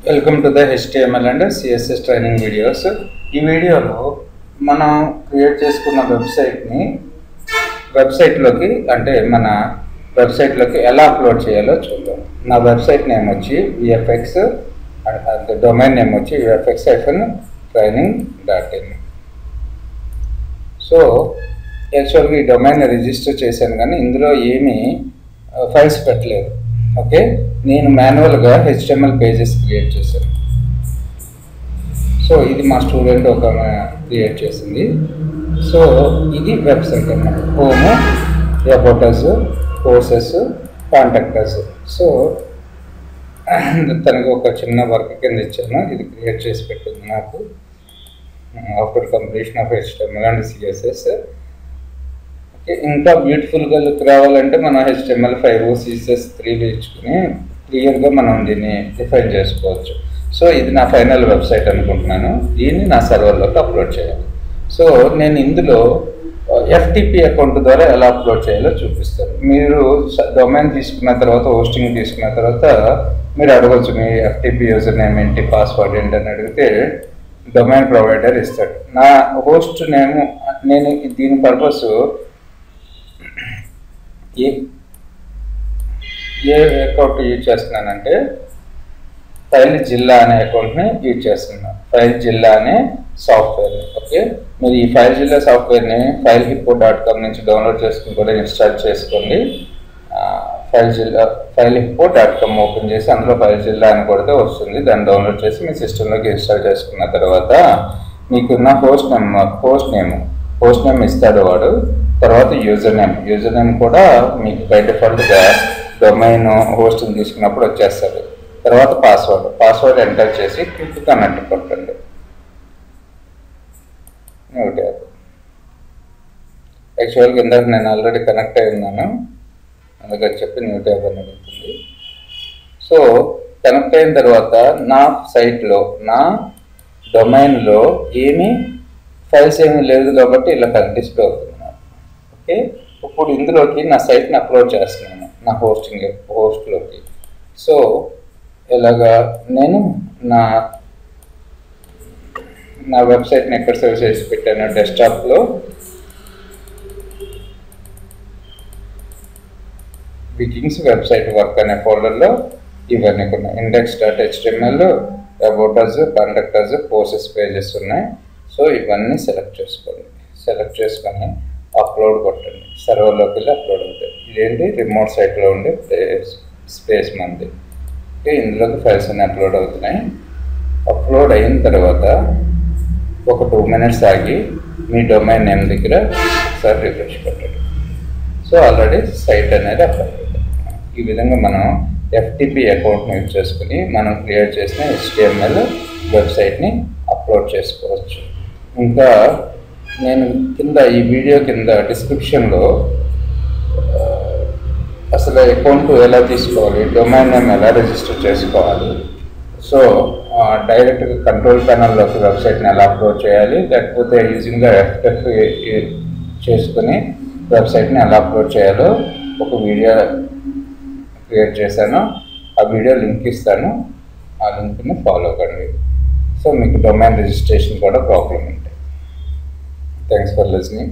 Welcome to the HTML and CSS training videos. ఈ వీడియోలో మనం క్రియేట్ చేసుకున్న వెబ్సైట్లోకి అంటే మన వెబ్సైట్లోకి ఎలా అప్లోడ్ చేయాలో చూద్దాం. నా వెబ్సైట్ నేమ్ వచ్చి VFX, డొమైన్ నేమ్ వచ్చి vfx-training.in. సో యాక్చువల్గా ఈ డొమైన్ రిజిస్టర్ చేశాను కానీ ఇందులో ఏమీ ఫైల్స్ పెట్టలేదు. ఓకే, నేను మాన్యువల్గా HTML పేజెస్ క్రియేట్ చేశాను. సో ఇది మా స్టూడెంట్ ఒక క్రియేట్ చేసింది. సో ఇది వెబ్సైట్ అన్నమాట. Home, about us, courses, contact us. So తనకు ఒక చిన్న వర్క్ కింద ఇచ్చాను, ఇది క్రియేట్ చేసి పెట్టింది నాకు after completion of HTML and CSS. ఇంకా బ్యూటిఫుల్గా లుక్ రావాలంటే మనం HTML5, CSS3 ఇచ్చుకుని క్లియర్గా మనం దీన్ని డిఫైన్ చేసుకోవచ్చు. సో ఇది నా ఫైనల్ వెబ్సైట్ అనుకుంటున్నాను. దీన్ని నా సర్వర్లోకి అప్లోడ్ చేయాలి. సో నేను ఇందులో FTP అకౌంట్ ద్వారా ఎలా అప్లోడ్ చేయాలో చూపిస్తాను. మీరు డొమైన్ తీసుకున్న తర్వాత, హోస్టింగ్ తీసుకున్న తర్వాత మీరు అడగవచ్చు మీ FTP యూజర్ నేమ్ ఏంటి, పాస్వర్డ్ ఏంటి అని అడిగితే డొమైన్ ప్రొవైడర్ ఇస్తాడు. నా హోస్ట్ నేమ్, నేను దీని పర్పస్ ఏ అకౌంట్ యూజ్ చేస్తున్నానంటే ఫైల్ జిల్లా అనే అకౌంట్ని యూజ్ చేస్తున్నాను. ఫైల్ జిల్లా అనే సాఫ్ట్వేర్ని. ఓకే, మీరు ఈ ఫైల్ జిల్లా సాఫ్ట్వేర్ని filehippo.com నుంచి డౌన్లోడ్ చేసుకుని కూడా ఇన్స్టాల్ చేసుకోండి. filehippo.com ఓపెన్ చేసి అందులో ఫైల్ జిల్లా అని కొడితే వస్తుంది. దాన్ని డౌన్లోడ్ చేసి మీ సిస్టంలోకి ఇన్స్టాల్ చేసుకున్న తర్వాత మీకున్న హోస్ట్ నేమ్ ఇస్తాడు వాడు. తర్వాత యూజర్ నేమ్ కూడా మీకు బై డిఫాల్ట్గా డొమైన్ హోస్టింగ్ తీసుకున్నప్పుడు వచ్చేస్తుంది. తర్వాత పాస్వర్డ్ ఎంటర్ చేసి క్లిక్ కనెక్ట్ కొట్టండి. యాక్చువల్గా ఇందాక నేను ఆల్రెడీ కనెక్ట్ అయి ఉన్నాను, అందుకని చెప్పి న్యూ ట్యాబ్ అని అడుగుతుంది. సో కనెక్ట్ అయిన తర్వాత నా సైట్లో, నా డొమైన్లో ఫైల్స్ ఏమీ లేదు కాబట్టి ఇలా డిస్ప్లే అవుతుంది. ఓకే, ఇప్పుడు ఇందులోకి నా సైట్ని అప్లోడ్ చేస్తున్నాను, నా హోస్ట్లోకి. సో ఇలాగా నేను నా వెబ్సైట్ని ఎక్కడ సేవ్ చేసి పెట్టాను, డెస్క్టాప్లో బిగిన్స్ వెబ్సైట్ వర్క్ అనే ఫోల్డర్లో ఇవన్నీ ఉన్నాయి. index.html, about us, contact us, courses pages ఉన్నాయి. సో ఇవన్నీ సెలెక్ట్ చేసుకొని అప్లోడ్ కొట్టండి. సర్వర్లోకి వెళ్ళి అప్లోడ్ అవుతాయి. ఇదేంటి రిమోట్ సైట్లో ఉండే స్పేస్ మంది. ఓకే, ఇందులోకి ఫైల్స్ అన్నీ అప్లోడ్ అవుతున్నాయి. అప్లోడ్ అయిన తర్వాత ఒక 2 minutes ఆగి మీ డొమైన్ నేమ్ దగ్గర ఒకసారి రిఫ్రెష్ కొట్టండి. సో ఆల్రెడీ సైట్ అనేది అప్లోడ్ అవుతుంది. ఈ విధంగా మనం FTP అకౌంట్ని యూజ్ చేసుకుని మనం క్రియేట్ చేసిన HTML వెబ్సైట్ని అప్లోడ్ చేసుకోవచ్చు. ఇంకా నేను ఈ వీడియో కింద డిస్క్రిప్షన్లో అసలు అకౌంట్ ఎలా తీసుకోవాలి, డొమైన్ నేమ్ ఎలా రిజిస్టర్ చేసుకోవాలి, సో డైరెక్ట్గా కంట్రోల్ ప్యానల్లోకి వెబ్సైట్ని ఎలా అప్లోడ్ చేయాలి, లేకపోతే ఈజీగా FTP చేసుకుని వెబ్సైట్ని ఎలా అప్లోడ్ చేయాలో ఒక వీడియో క్రియేట్ చేశాను. ఆ వీడియో లింక్ ఇస్తాను, ఆ లింక్ని ఫాలో కండి. సో మీకు డొమైన్ రిజిస్ట్రేషన్ కూడా ప్రాబ్లం ఉంటాయి. Thanks for listening.